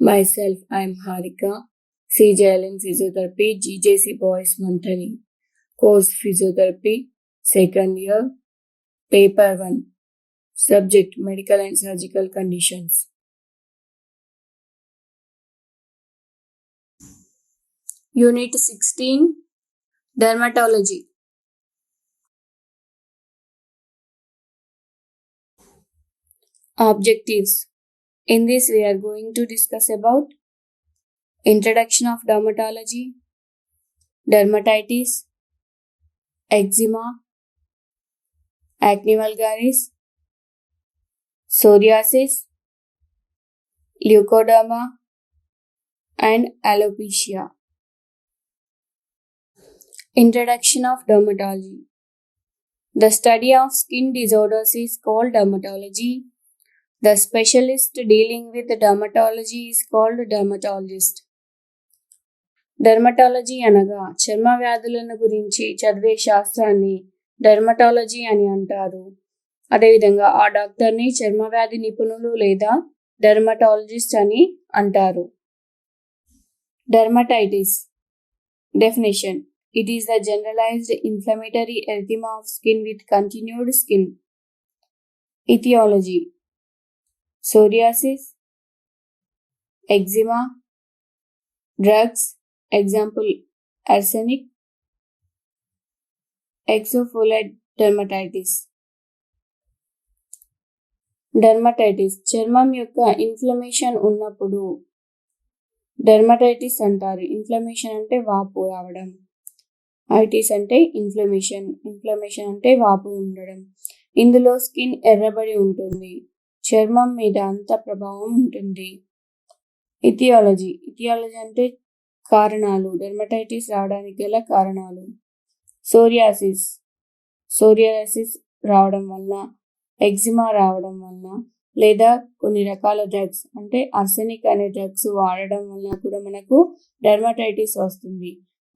Myself, I am Harika, CJLN Physiotherapy, GJC Boys Monthly, Course Physiotherapy, second year, Paper 1, Subject Medical and Surgical Conditions. Unit 16, Dermatology. Objectives. In this, we are going to discuss about introduction of dermatology, dermatitis, eczema, acne vulgaris, psoriasis, leukoderma, and alopecia. Introduction of dermatology. The study of skin disorders is called dermatology. The specialist dealing with dermatology is called dermatologist. Dermatology అనగా చర్మ వ్యాధులను గురించి చదివే శాస్త్రాన్ని dermatology అని అంటారు. అదేవిధంగా ఆ డాక్టర్ని చర్మవ్యాధి నిపుణులు లేదా డెర్మటాలజిస్ట్ అని అంటారు. Dermatitis. Definition. It is the generalized inflammatory erythema of skin with continued skin. Etiology. Psoriasis, eczema, drugs, example arsenic, exfoliate dermatitis. Dermatitis చర్మం యొక్క ఇన్ఫ్లమేషన్ ఉన్నప్పుడు డెర్మటైటిస్ అంటారు. ఇన్ఫ్లమేషన్ అంటే వాపు రావడం, ఐటిస్ అంటే ఇన్ఫ్లమేషన్ అంటే వాపు ఉండడం. ఇందులో స్కిన్ ఎర్రబడి ఉంటుంది, చర్మం మీద అంత ప్రభావం ఉంటుంది. ఇథియాలజీ అంటే కారణాలు, డెర్మటైటిస్ రావడానికి గల కారణాలు. సోరియాసిస్ రావడం వల్ల, ఎగ్జిమా రావడం వల్ల, లేదా కొన్ని రకాల డ్రగ్స్ అంటే ఆర్సెనిక్ అనే డ్రగ్స్ వాడడం వల్ల కూడా మనకు డెర్మటైటిస్ వస్తుంది.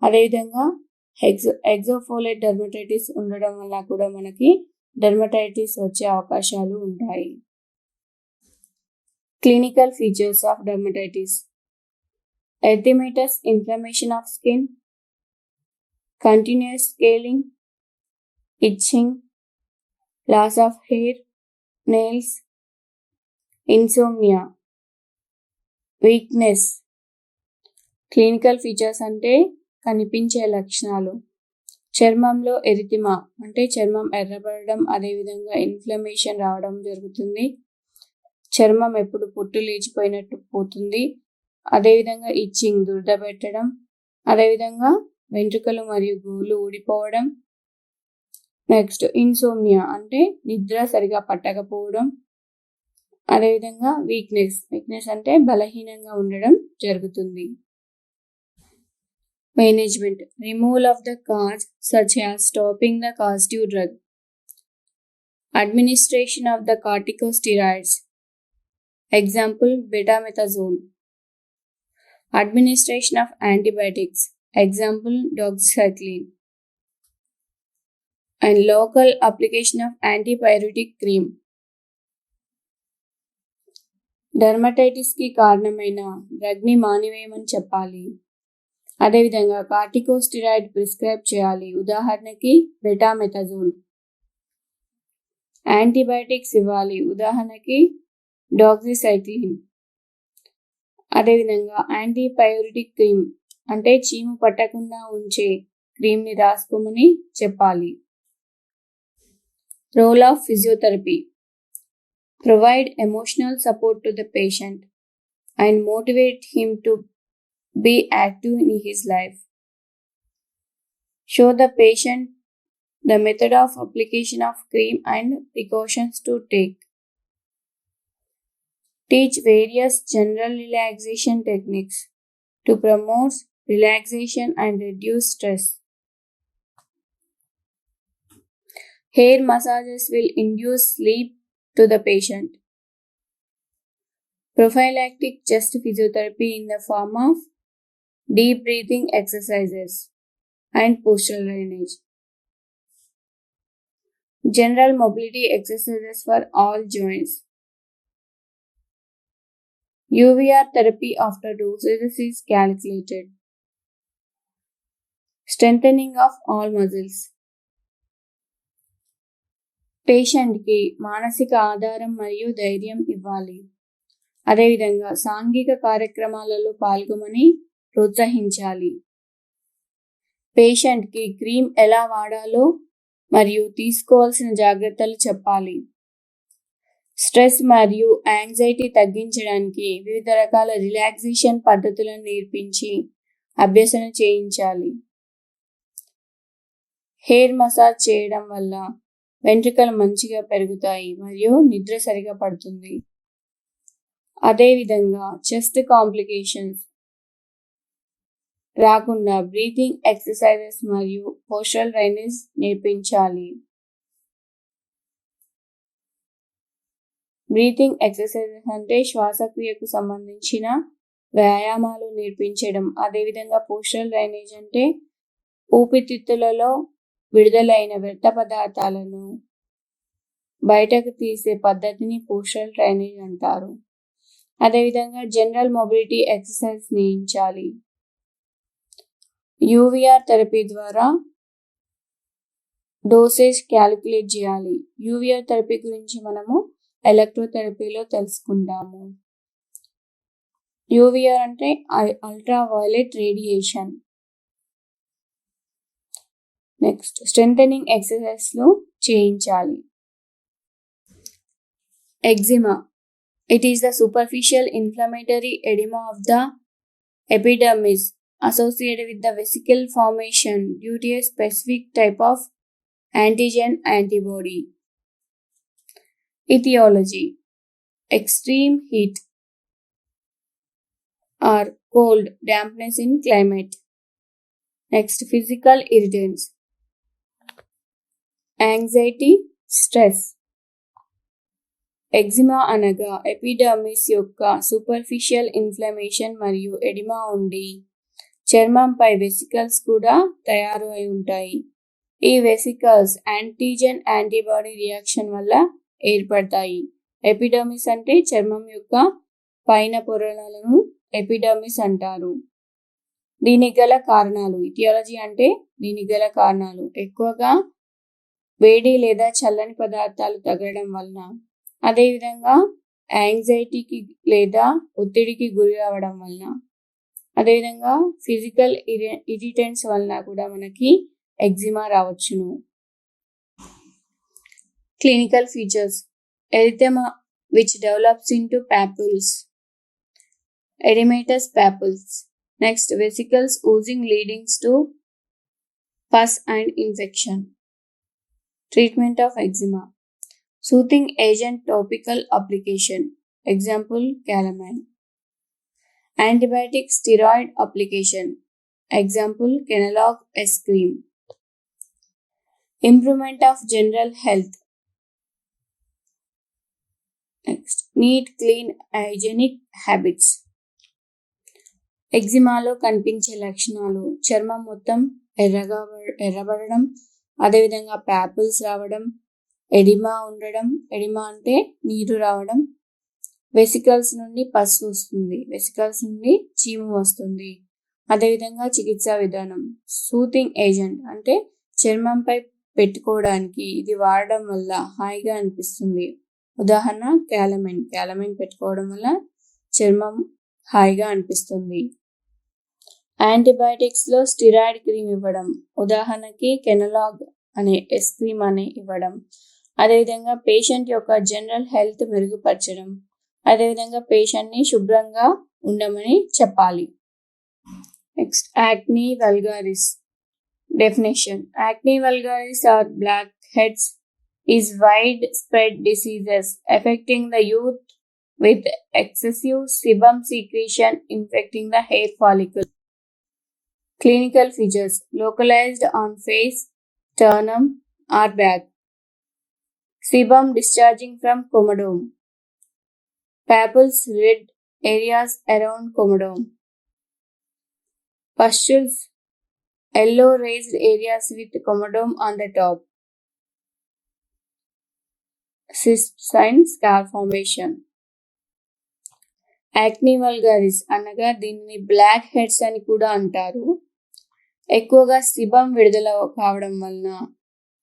అదేవిధంగా ఎగ్జోఫోలేట్ డెర్మటైటిస్ ఉండడం వల్ల కూడా మనకి డెర్మటైటిస్ వచ్చే అవకాశాలు ఉంటాయి. Clinical features of dermatitis. Erythematous inflammation of skin, continuous scaling, itching, loss of hair, nails, insomnia, weakness. Clinical features అంటే కనిపించే లక్షణాలు. చర్మంలో ఎరిథిమా అంటే చర్మం ఎర్రబడడం, అదేవిధంగా ఇన్ఫ్లమేషన్ రావడం జరుగుతుంది. చర్మం ఎప్పుడు పొట్టు లేచిపోయినట్టు పోతుంది. అదేవిధంగా ఇచ్చింగ్ దురద పెట్టడం, అదేవిధంగా వెంట్రుకలు మరియు గోళ్ళు ఊడిపోవడం. నెక్స్ట్ ఇన్సోమ్నియా అంటే నిద్ర సరిగా పట్టకపోవడం. అదేవిధంగా వీక్నెస్ అంటే బలహీనంగా ఉండడం జరుగుతుంది. Management. Removal of the cause such as stopping the causative drug, administration of the corticosteroids, example betamethasone, administration of antibiotics, example doxycycline, and local application of antipyretic cream. డెర్మటైటిస్కి కారణమైన డ్రగ్ని మానివేయమని చెప్పాలి. అదేవిధంగా కార్టికోస్టెరాయిడ్ ప్రిస్క్రైబ్ చేయాలి, ఉదాహరణకి బెటామెథాజోన్. యాంటీబయాటిక్స్ ఇవ్వాలి, ఉదాహరణకి doxycycline. అదేవిధంగా యాంటీపైరెటిక్ క్రీమ్ అంటే చీము పట్టకుండా ఉంచే క్రీమ్ని రాసుకోమని చెప్పాలి. Role of physiotherapy. Provide emotional support to the patient and motivate him to be active in his life. Show the patient the method of application of cream and precautions to take. Teach various general relaxation techniques to promote relaxation and reduce stress. Hair massages will induce sleep to the patient. Prophylactic chest physiotherapy in the form of deep breathing exercises and postural drainage. General mobility exercises for all joints. UVR therapy after dosages is calculated. Strengthening of all muscles. పేషెంట్కి మానసిక ఆధారం మరియు ధైర్యం ఇవ్వాలి. అదేవిధంగా సాంఘిక కార్యక్రమాలలో పాల్గొమని ప్రోత్సహించాలి. పేషెంట్కి క్రీమ్ ఎలా వాడాలో మరియు తీసుకోవాల్సిన జాగ్రత్తలు చెప్పాలి. స్ట్రెస్ మరియు యాంగ్జైటీ తగ్గించడానికి వివిధ రకాల రిలాక్సేషన్ పద్ధతులను నేర్పించి అభ్యసన చేయించాలి. హెయిర్ మసాజ్ చేయడం వల్ల వెంట్రుకలు మంచిగా పెరుగుతాయి మరియు నిద్ర సరిగా పడుతుంది. అదేవిధంగా చెస్ట్ కాంప్లికేషన్స్ రాకుండా బ్రీతింగ్ ఎక్సర్సైజెస్ మరియు పోస్టరల్ డ్రైనేజ్ నేర్పించాలి. బ్రీతింగ్ ఎక్సర్సైజెస్ అంటే శ్వాసక్రియకు సంబంధించిన వ్యాయామాలు నేర్పించడం. అదేవిధంగా పోస్టరల్ డ్రైనేజ్ అంటే ఊపిరితిత్తులలో విడుదలైన వ్యర్థ పదార్థాలను బయటకు తీసే పద్ధతిని పోస్టరల్ డ్రైనేజ్ అంటారు. అదేవిధంగా జనరల్ మొబిలిటీ ఎక్సర్సైజ్ చేయించాలి. యూవీఆర్ థెరపీ ద్వారా డోసేజ్ క్యాలిక్యులేట్ చేయాలి. యూవీఆర్ థెరపీ గురించి మనము ఎలక్ట్రోథెరపీలో తెలుసుకుంటాము. యూవీఆర్ అంటే ultra violet radiation. Next strengthening ఎక్సర్సైజ్లు చేయించాలి. Eczema. It is the superficial inflammatory edema of the epidermis associated with the vesicle formation due to a specific type of antigen antibody. Etiology. Extreme heat or cold, dampness in climate. Next, physical irritants. Anxiety, stress. Eczema అనగా epidermis యొక్క superficial inflammation మరియు oedema ఉండి చర్మంపై vesicles కూడా తయారు అయి ఉంటాయి. ఈ వెసికల్స్ యాంటీజెన్ యాంటీబాడీ రియాక్షన్ వల్ల ఏర్పడతాయి. ఎపిడర్మిస్ అంటే చర్మం యొక్క పైన పొరలను ఎపిడర్మిస్ అంటారు. దీనికి గల కారణాలు. ఇటియాలజీ అంటే దీనికి గల కారణాలు ఎక్కువగా వేడి లేదా చల్లని పదార్థాలు తగలడం వలన, అదేవిధంగా యాంగ్జైటీకి లేదా ఒత్తిడికి గురి అవ్వడం వలన, అదేవిధంగా ఫిజికల్ ఇరిటెంట్స్ వలన కూడా మనకి ఎగ్జిమా రావచ్చును. Clinical features. Erythema which develops into papules, erythematous papules. Next vesicles oozing leadings to pus and infection. Treatment of eczema. Soothing agent topical application. Example, calamine. Antibiotic steroid application. Example, Kenalog S cream. Improvement of general health. Next, neat, clean, hygienic habits. ఎగ్జిమాలో కనిపించే లక్షణాలు చర్మం మొత్తం ఎర్రబడడం, అదేవిధంగా papules రావడం, oedema ఉండడం, oedema అంటే నీరు రావడం, వెసికల్స్ నుండి పస్ వస్తుంది, వెసికల్స్ నుండి చీము వస్తుంది. అదేవిధంగా చికిత్సా విధానం. సూతింగ్ ఏజెంట్ అంటే చర్మంపై పెట్టుకోవడానికి ఇది వాడడం వల్ల హాయిగా అనిపిస్తుంది. ఉదాహరణ క్యాలమైన్. క్యాలమైన్ పెట్టుకోవడం వల్ల చర్మం హాయిగా అనిపిస్తుంది. యాంటీబయాటిక్స్లో స్టిరాయిడ్ క్రీమ్ ఇవ్వడం. ఉదాహరణకి కెనలాగ్ అనే ఎస్ క్రీమ్ అని ఇవ్వడం. అదేవిధంగా పేషెంట్ యొక్క జనరల్ హెల్త్ మెరుగుపరచడం, అదేవిధంగా పేషెంట్ని శుభ్రంగా ఉండమని చెప్పాలి. Next acne vulgaris. Definition. Acne vulgaris or black heads is wide spread diseases affecting the youth with excessive sebum secretion infecting the hair follicle. Clinical features. Localized on face, sternum or back. Sebum discharging from comedone. Papules red areas around comedone. Pustules yellow raised areas with comedone on the top. Cysts and scar formation. Acne vulgaris అనగా దీనిని black heads అని కూడా అంటారు. ఎక్కువగా సిబం విడుదల కావడం వలన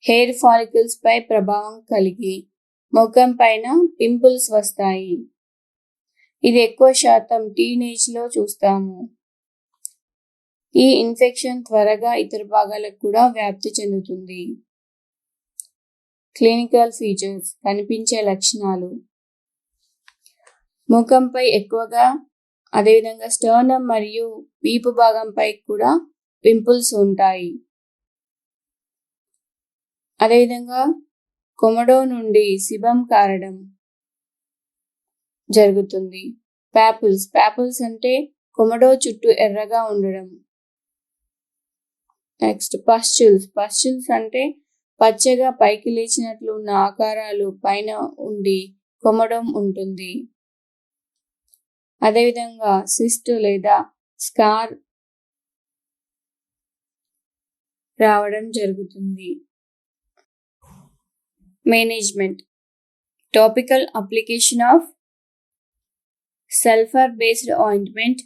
hair follicles పై ప్రభావం కలిగి ముఖం పైన పింపుల్స్ వస్తాయి. ఇది ఎక్కువ శాతం టీనేజ్లో చూస్తాము. ఈ ఇన్ఫెక్షన్ త్వరగా ఇతర భాగాలకు కూడా వ్యాప్తి చెందుతుంది. క్లినికల్ ఫీచర్స్, కనిపించే లక్షణాలు. ముఖంపై ఎక్కువగా, అదేవిధంగా స్టర్నమ్ మరియు వీపు భాగంపై కూడా పింపుల్స్ ఉంటాయి. అదేవిధంగా కొమడో నుండి సిబం కారడం జరుగుతుంది. ప్యాపుల్స్ అంటే కొమడో చుట్టూ ఎర్రగా ఉండడం. నెక్స్ట్ పస్చుల్స్ అంటే పచ్చగా పైకి లేచినట్లు ఉన్న ఆకారాలు పైన ఉండి కొమడం ఉంటుంది. అదేవిధంగా సిస్ట్ లేదా స్కార్ రావడం జరుగుతుంది. Management. Topical application of sulphur based ointment,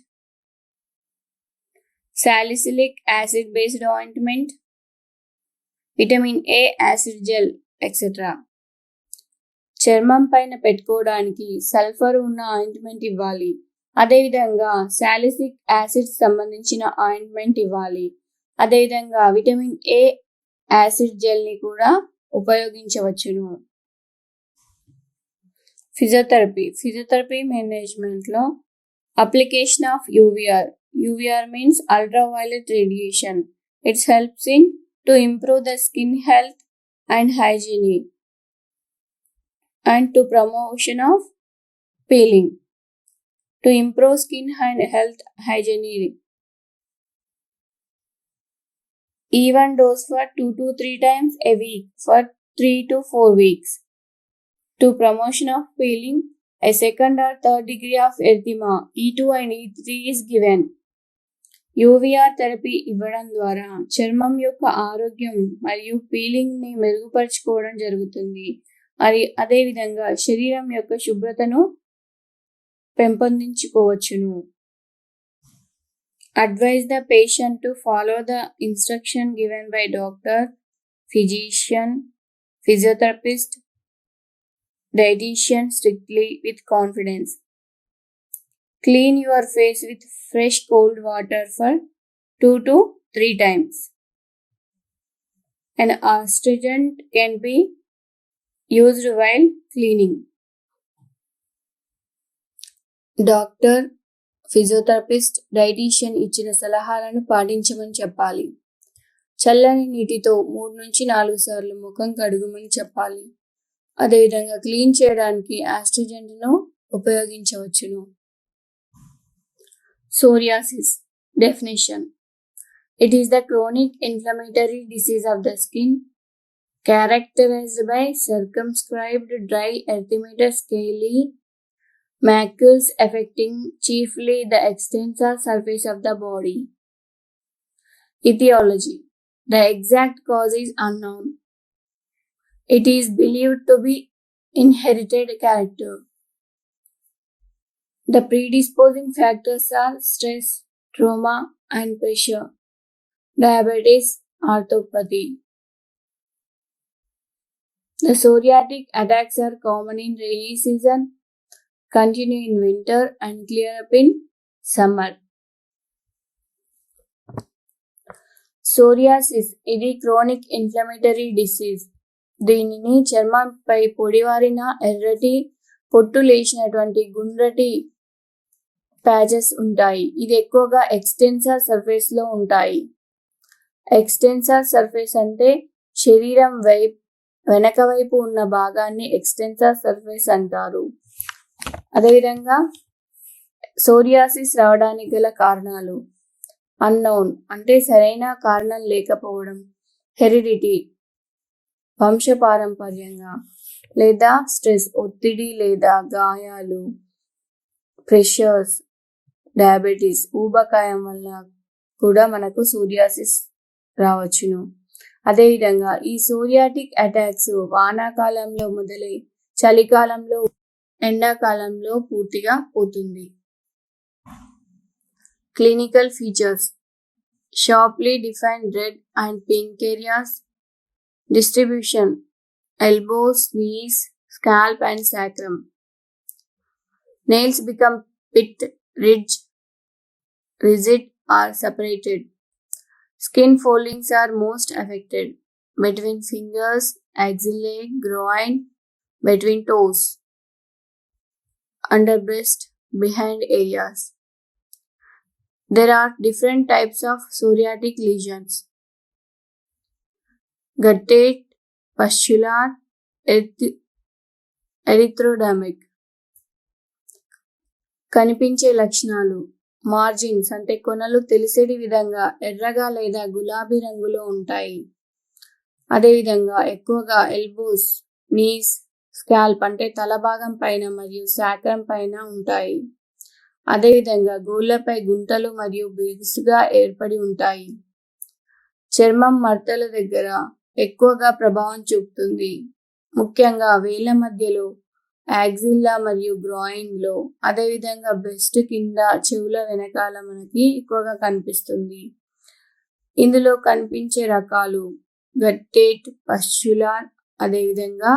salicylic acid based ointment, vitamin A acid gel etcetera. చర్మం పైన పెట్టుకోవడానికి సల్ఫర్ ఉన్న ఆయింట్మెంట్ ఇవ్వాలి. అదేవిధంగా సాలిసిక్ యాసిడ్ సంబంధించిన ఆయింట్మెంట్ ఇవ్వాలి. అదేవిధంగా విటమిన్ ఏ యాసిడ్ జెల్ని కూడా ఉపయోగించవచ్చును. ఫిజియోథెరపీ మేనేజ్మెంట్లో application of UVR means ultraviolet radiation. It helps to improve the skin health and hygiene and to promotion of peeling. To improve skin and health hygiene, even dose for 2 to 3 times a week for 3 to 4 weeks. To promotion of peeling, a second or third degree of erythema E2 and E3 is given. UVR therapy ఇవ్వడం ద్వారా చర్మం యొక్క ఆరోగ్యం మరియు పీలింగ్ని మెరుగుపరుచుకోవడం జరుగుతుంది. అదేవిధంగా శరీరం యొక్క శుభ్రతను పెంపొందించుకోవచ్చును. Advise the patient to follow the instruction given by doctor, physician, physiotherapist, dietitian strictly with confidence. Clean your face with fresh cold water for 2 to 3 times. An astringent can be used while cleaning. Doctor, physiotherapist, dietitian ఇచ్చిన సలహాలను పాటించమని చెప్పాలి. చల్లని నీటితో 3 నుంచి 4 సార్లు ముఖం కడుగుమని చెప్పాలి. అదేవిధంగా క్లీన్ చేయడానికి ఆస్ట్రిజెంట్ను ఉపయోగించవచ్చును. Psoriasis. Definition. It is the chronic inflammatory disease of the skin characterized by circumscribed dry erythematous scaly macules affecting chiefly the extensor surface of the body. Etiology. The exact cause is unknown. It is believed to be inherited character. The predisposing factors are stress, trauma, and pressure, diabetes, arthropathy. The psoriatic attacks are common in rainy season, continue in winter, and clear up in summer. Psoriasis ఇది chronic inflammatory disease. దీనిని చర్మంపై పొడివారిన ఎర్రటి పొట్టు లేచినటువంటి గుండ్రటి patches ఉంటాయి. ఇది ఎక్కువగా extensor surface లో ఉంటాయి. ఎక్స్టెన్సర్ సర్ఫేస్ అంటే శరీరం వెనక వైపు ఉన్న భాగాన్ని ఎక్స్టెన్సర్ సర్ఫేస్ అంటారు. అదేవిధంగా సోరియాసిస్ రావడానికి గల కారణాలు అన్నోన్ అంటే సరైన కారణం లేకపోవడం, హెరిడిటీ వంశపారంపర్యంగా, లేదా స్ట్రెస్ ఒత్తిడి లేదా గాయాలు, ప్రెషర్స్, డయాబెటీస్, ఊబకాయం వల్ల కూడా మనకు సోరియాసిస్ రావచ్చును. అదేవిధంగా ఈ సోరియాటిక్ అటాక్స్ వానాకాలంలో మొదలై చలికాలంలో, ఎండాకాలంలో పూర్తిగా పోతుంది. Clinical features: sharply defined red and pink areas. Distribution: elbows, knees, scalp and sacrum. Nails become pit, ridge, rigid or separated. Skin foldings are most affected between fingers, axillae, groin, between toes, under breast, behind areas. There are different types of psoriatic lesions: guttate, pustular, erythrodermic. కనిపించే లక్షణాలు: margins అంటే కొనలు తెలిసేటి విధంగా ఎర్రగా లేదా గులాబీ రంగులో ఉంటాయి. అదేవిధంగా ఎక్కువగా ఎల్బోస్, నీస్, స్కాల్ప్ అంటే తల భాగం పైన మరియు సాక్రం పైన ఉంటాయి. అదేవిధంగా గోళ్లపై గుంటలు మరియు బిగుసుగా ఏర్పడి ఉంటాయి. చర్మం మడతల దగ్గర ఎక్కువగా ప్రభావం చూపుతుంది, ముఖ్యంగా వేళ్ల మధ్యలో, యాక్సిల్లా మరియు గ్రాయిన్లో. అదేవిధంగా బ్రెస్ట్ కింద, చెవుల వెనకాల మనకి ఎక్కువగా కనిపిస్తుంది. ఇందులో కనిపించే రకాలు గట్టేట్, పస్చులార్, అదేవిధంగా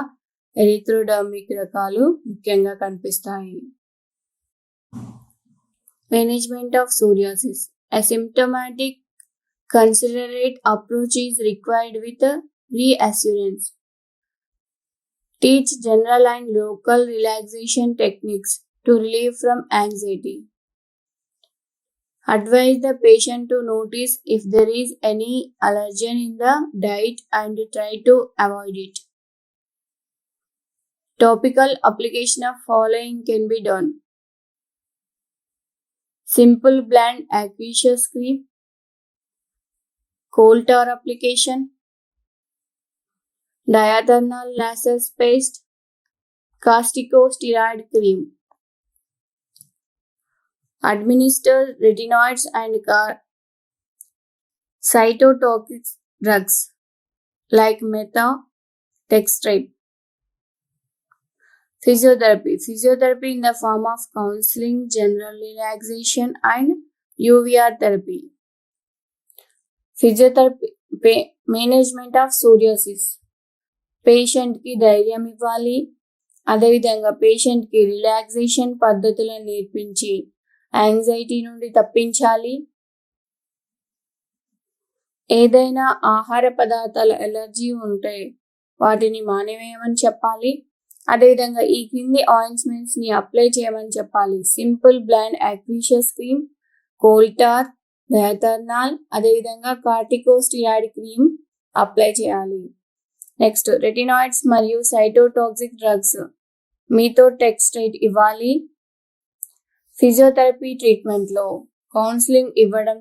ఎరిథ్రోడర్మిక్ రకాలు ముఖ్యంగా కనిపిస్తాయి. Management of psoriasis: asymptomatic considerate approach is required with reassurance. Teach general and local relaxation techniques to relieve from anxiety. Advise the patient to notice if there is any allergen in the diet and try to avoid it. Topical application of following can be done: simple bland aqueous cream, coal tar application, diathernal nasal paste, corticosteroid cream. Administer retinoids and cytotoxic drugs like methotrexate. Physiotherapy in the form of counseling, general relaxation and UVR therapy. Physiotherapy management of psoriasis: పేషెంట్కి ధైర్యం ఇవ్వాలి, అదేవిధంగా పేషెంట్కి relaxation పద్ధతులను నేర్పించి anxiety నుండి తప్పించాలి. ఏదైనా ఆహార పదార్థాల ఎలర్జీ ఉంటే వాటిని మానేవేయమని చెప్పాలి. అదేవిధంగా ఈ క్రింది ఆయింట్మెంట్స్ని అప్లై చేయమని చెప్పాలి: simple bland aqueous cream, coal tar, dithranol, అదేవిధంగా కార్టికోస్టిరాయిడ్ క్రీమ్ అప్లై చేయాలి. నెక్స్ట్ రెటినాయిడ్స్ మరియు సైటోటాక్సిక్ డ్రగ్స్ మీథోట్రెక్సేట్ ఇవ్వాలి. ఫిజియోథెరపీ ట్రీట్మెంట్లో కౌన్సిలింగ్ ఇవ్వడం,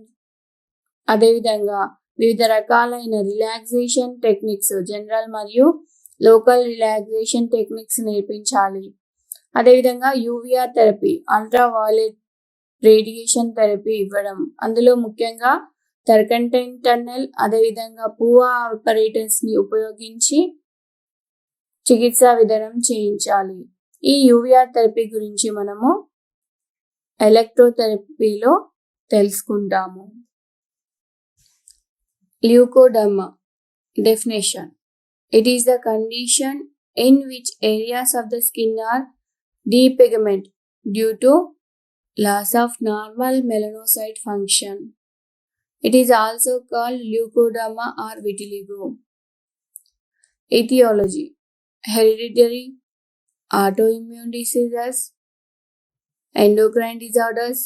అదేవిధంగా వివిధ రకాలైన రిలాక్సేషన్ టెక్నిక్స్, జనరల్ మరియు లోకల్ రిలాక్సేషన్ టెక్నిక్స్ నేర్పించాలి. అదేవిధంగా UVR therapy, ultraviolet radiation therapy ఇవ్వడం, అందులో ముఖ్యంగా టర్కంటైన్ టన్నెల్, అదేవిధంగా పూవా ఆపరేటర్స్ని ఉపయోగించి చికిత్సా విధానం చేయించాలి. ఈ యూవీఆర్ థెరపీ గురించి మనము ఎలక్ట్రోథెరపీలో తెలుసుకుంటాము. Leucoderma definition: it is the condition in which areas of the skin are depigment due to loss of normal melanocyte function. It is also called leukoderma or vitiligo. Etiology: hereditary, autoimmune diseases, endocrine disorders,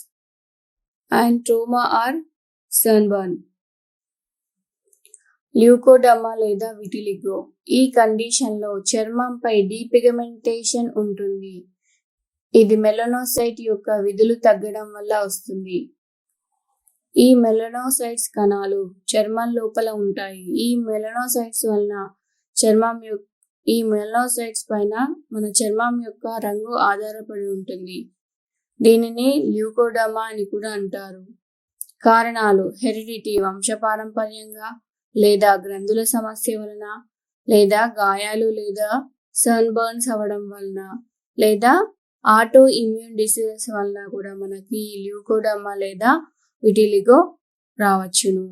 and trauma or sunburn. Leucoderma లేదా vitiligo ఈ కండిషన్లో చర్మంపై డీపిగమెంటేషన్ ఉంటుంది. ఇది melanocyte యొక్క విధులు తగ్గడం వల్ల వస్తుంది. ఈ మెలనోసైట్స్ కణాలు చర్మం లోపల ఉంటాయి. ఈ మెలనోసైట్స్ పైన మన చర్మం యొక్క రంగు ఆధారపడి ఉంటుంది. దీనిని ల్యూకోడర్మా అని కూడా అంటారు. కారణాలు: హెరిడిటీ వంశపారంపర్యంగా, లేదా గ్రంథుల సమస్య వలన, లేదా గాయాలు లేదా సన్బర్న్స్ అవ్వడం వలన, లేదా ఆటో ఇమ్యూన్ డిసీజెస్ వలన కూడా మనకి ల్యూకోడర్మా లేదా విటిలిగో రావచ్చును.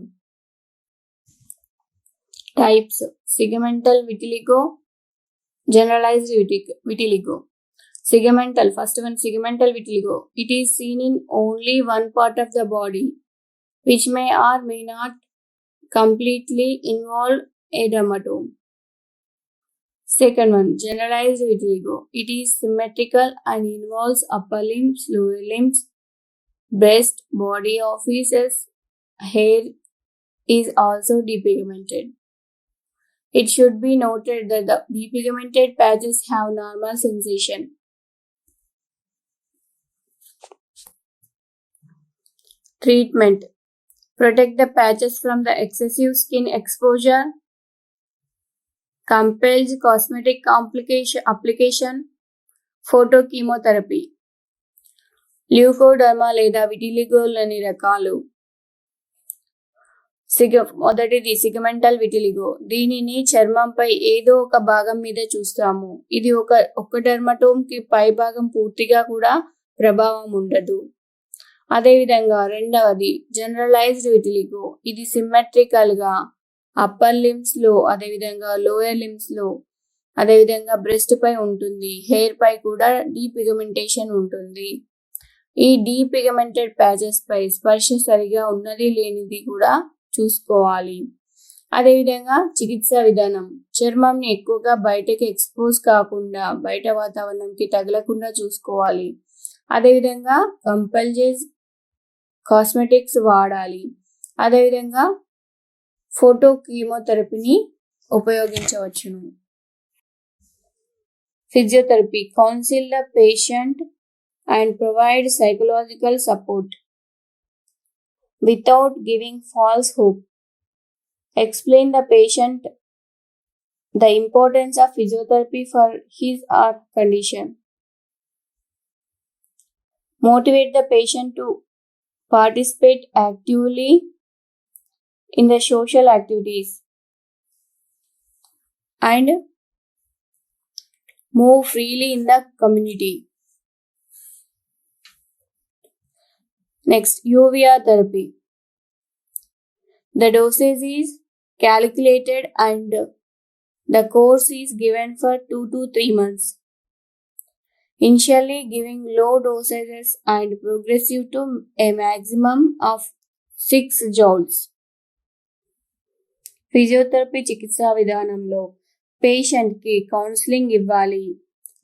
Types: segmental vitiligo, generalized vitiligo. Segmental, first one, segmental vitiligo. It is seen in only one part of the body, which may or may not completely involve a dermatome. Second one, generalized vitiligo. It is symmetrical and involves upper limbs, lower limbs, breast, body offices. Hair is also depigmented. It should be noted that the depigmented patches have normal sensation. Treatment: protect the patches from the excessive skin exposure, compels cosmetic application, photochemotherapy. Leucoderma లేదా విటిలిగోలని రకాలు. మొదటిది సిగమెంటల్ vitiligo. దీనిని చర్మంపై ఏదో ఒక భాగం మీద చూస్తాము. ఇది ఒక డెర్మటోమ్ కి పై భాగం పూర్తిగా కూడా ప్రభావం ఉండదు. అదేవిధంగా రెండవది జనరలైజ్డ్ విటిలిగో. ఇది సిమ్మెట్రికల్ గా అప్పర్ లిమ్స్ లో, అదేవిధంగా లోయర్ లిమ్స్ లో, అదేవిధంగా బ్రెస్ట్ పై ఉంటుంది. హెయిర్ పై కూడా డీపిగమెంటేషన్ ఉంటుంది. ఈ డీపిగమెంటెడ్ ప్యాచెస్ పై స్పర్శ సరిగా ఉన్నది లేనిది కూడా చూసుకోవాలి. అదేవిధంగా చికిత్సా విధానం: చర్మంని ఎక్కువగా బయటకి ఎక్స్పోజ్ కాకుండా, బయట వాతావరణంకి తగలకుండా చూసుకోవాలి. అదేవిధంగా కంపల్జెస్ కాస్మెటిక్స్ వాడాలి. అదేవిధంగా ఫోటోకీమోథెరపీని ఉపయోగించవచ్చును. Physiotherapy: counsel the patient and provide psychological support without giving false hope. Explain the patient the importance of physiotherapy for his or her condition. Motivate the patient to participate actively in the social activities and move freely in the community. Next, UVR therapy. The dosage is calculated and the course is given for 2 to 3 months. Initially giving low dosages and progressive to a maximum of 6 joules. Physiotherapy చికిత్సా విధానంలో పేషెంట్కి counselling ఇవ్వాలి.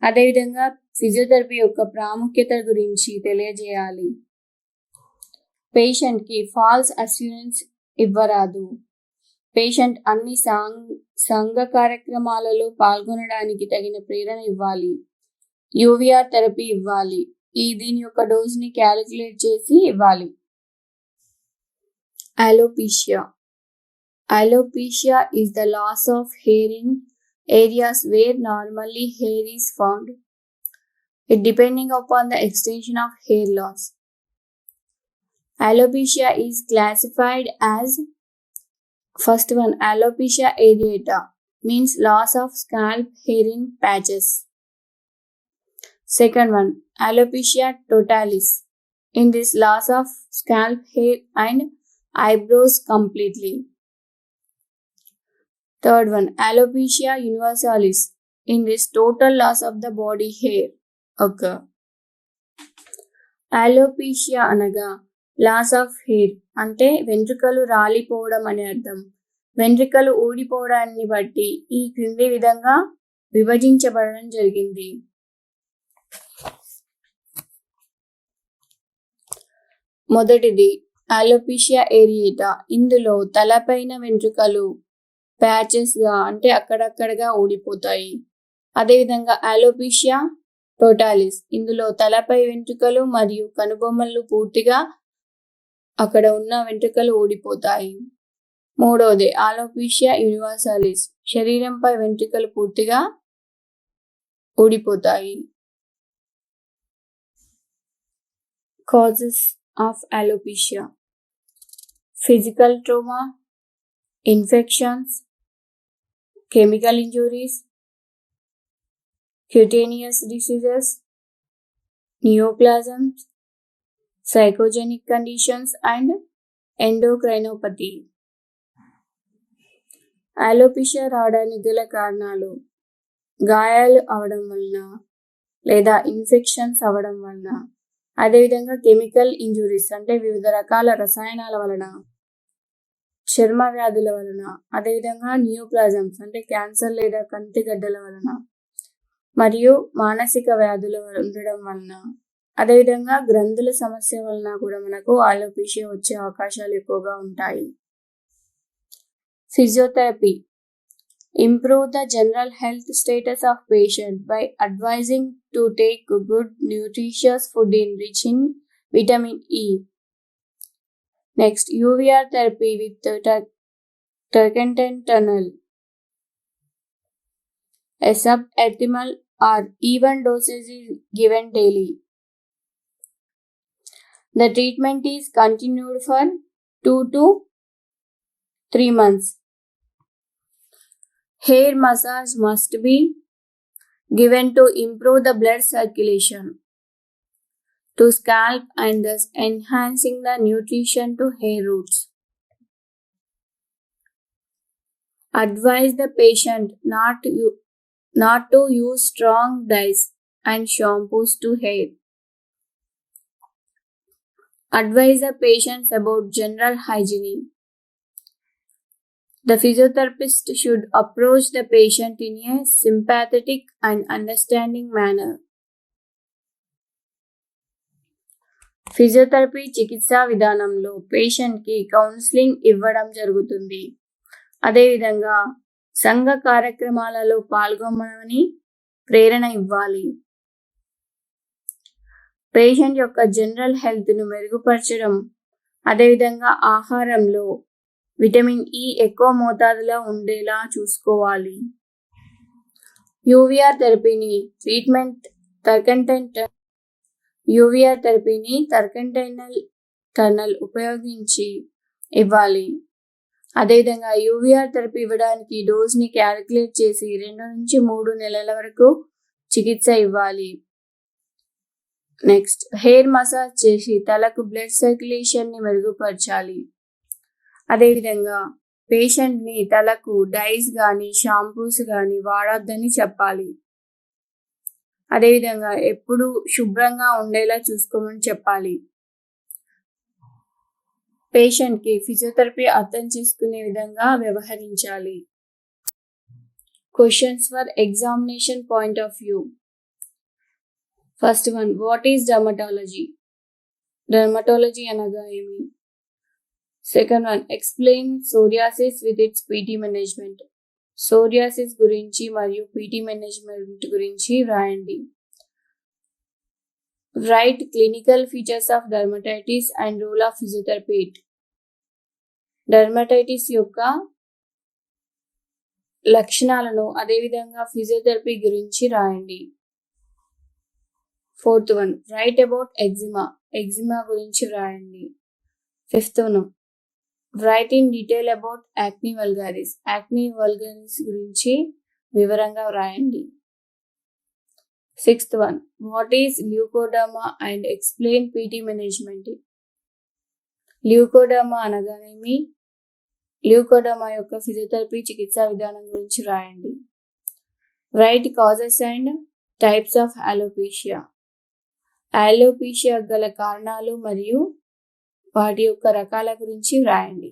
అదేవిధంగా physiotherapy యొక్క ప్రాముఖ్యత గురించి తెలియజేయాలి. పేషెంట్కి ఫాల్స్ అస్యూరెన్స్ ఇవ్వరాదు. పేషెంట్ అన్ని సంఘ కార్యక్రమాలలో పాల్గొనడానికి తగిన ప్రేరణ ఇవ్వాలి. యూవీఆర్ థెరపీ ఇవ్వాలి. దీని యొక్క డోస్ని క్యాలిక్యులేట్ చేసి ఇవ్వాలి. Alopecia. Alopecia is the loss of hair in areas where normally hair is found, it depending upon the extension of hair loss. Alopecia is classified as: first one, alopecia areata, means loss of scalp hair in patches. Second one, alopecia totalis, in this loss of scalp hair and eyebrows completely. Third one, alopecia universalis, in this total loss of the body hair occur. Alopecia అనగా loss of hair అంటే వెంట్రుకలు రాలిపోవడం అని అర్థం. వెంట్రుకలు ఊడిపోవడాన్ని బట్టి ఈ క్రింది విధంగా విభజించబడడం జరిగింది. మొదటిది అలోపీషియా ఏరియేటా. ఇందులో తలపైన వెంట్రుకలు ప్యాచెస్గా అంటే అక్కడక్కడగా ఊడిపోతాయి. అదేవిధంగా అలోపీషియా టోటాలిస్, ఇందులో తలపై వెంట్రుకలు మరియు కనుబొమ్మలు పూర్తిగా అక్కడ ఉన్న వెంట్రుకలు ఊడిపోతాయి. మూడవది అలోపీషియా యూనివర్సాలిస్, శరీరంపై వెంట్రుకలు పూర్తిగా ఊడిపోతాయి. Causes of alopecia: physical trauma, infections, chemical injuries, cutaneous diseases, neoplasms, psychogenic conditions and endocrinopathy. Alopecia రావడానికి గల కారణాలు గాయాలు అవడం వలన లేదా ఇన్ఫెక్షన్స్ అవడం వలన, అదేవిధంగా కెమికల్ ఇంజురీస్ అంటే వివిధ రకాల రసాయనాల వలన, చర్మ వ్యాధుల వలన, అదేవిధంగా న్యూప్లాజమ్స్ అంటే క్యాన్సర్ లేదా కంటిగడ్డల వలన, మరియు మానసిక వ్యాధులు ఉండడం వలన, అదేవిధంగా గ్రంథుల సమస్య వలన కూడా మనకు అలోపేషియా వచ్చే అవకాశాలు ఎక్కువగా ఉంటాయి. Physiotherapy improve the general health status of patient by advising to take good nutritious food enriched in vitamin E. Next, UVR therapy with turkentine tunnel. A suboptimal or even dosage is given daily. The treatment is continued for 2 to 3 months. Hair massage must be given to improve the blood circulation to scalp and thus enhancing the nutrition to hair roots. Advise the patient not to use strong dyes and shampoos to hair. Advise the patients about general hygiene. The physiotherapist should approach the patient in a sympathetic and understanding manner. Physiotherapy చికిత్సా విధానంలో పేషెంట్కి counselling ఇవ్వడం జరుగుతుంది. అదేవిధంగా సంఘ కార్యక్రమాలలో పాల్గొనమని ప్రేరణ ఇవ్వాలి. Patient యొక్క జనరల్ హెల్త్ను మెరుగుపరచడం, అదేవిధంగా ఆహారంలో విటమిన్ E ఎక్కువ మోతాదులో ఉండేలా చూసుకోవాలి. యూవీఆర్ థెరపీని టర్కంటైనల్ టనల్ ఉపయోగించి ఇవ్వాలి. అదేవిధంగా యూవీఆర్ థెరపీ ఇవ్వడానికి డోస్ని క్యాలిక్యులేట్ చేసి 2 నుంచి 3 నెలల వరకు చికిత్స ఇవ్వాలి. నెక్స్ట్, హెయిర్ మసాజ్ చేసి తలకు బ్లడ్ సర్క్యులేషన్ని మెరుగుపరచాలి. అదేవిధంగా పేషెంట్ని తలకు డైస్ కానీ షాంపూస్ కానీ వాడొద్దని చెప్పాలి. అదేవిధంగా ఎప్పుడు శుభ్రంగా ఉండేలా చూసుకోమని చెప్పాలి. పేషెంట్కి ఫిజియోథెరపీ అర్థం చేసుకునే విధంగా వ్యవహరించాలి. Questions for examination point of view. First one, what is dermatology? Dermatology అనగా ఏమి? Second one, explain psoriasis with its PT management. Psoriasis గురించి మరియు పీటీ మేనేజ్మెంట్ గురించి రాయండి. Write clinical features of dermatitis and role of physiotherapy. Dermatitis యొక్క లక్షణాలను అదేవిధంగా physiotherapy గురించి రాయండి. Fourth one, write about eczema. Eczema గురించి రాయండి. Fifth one, write in detail about acne vulgaris. Acne vulgaris గురించి వివరంగా వ్రాయండి. Sixth one, what is leucoderma and explain PT management. Leucoderma అనగానేమి, ల్యూకోడర్మా యొక్క ఫిజియోథెరపీ చికిత్సా విధానం గురించి రాయండి. Right causes and types of alopecia. Alopecia గల కారణాలు మరియు వాటి యొక్క రకాల గురించి రాయండి.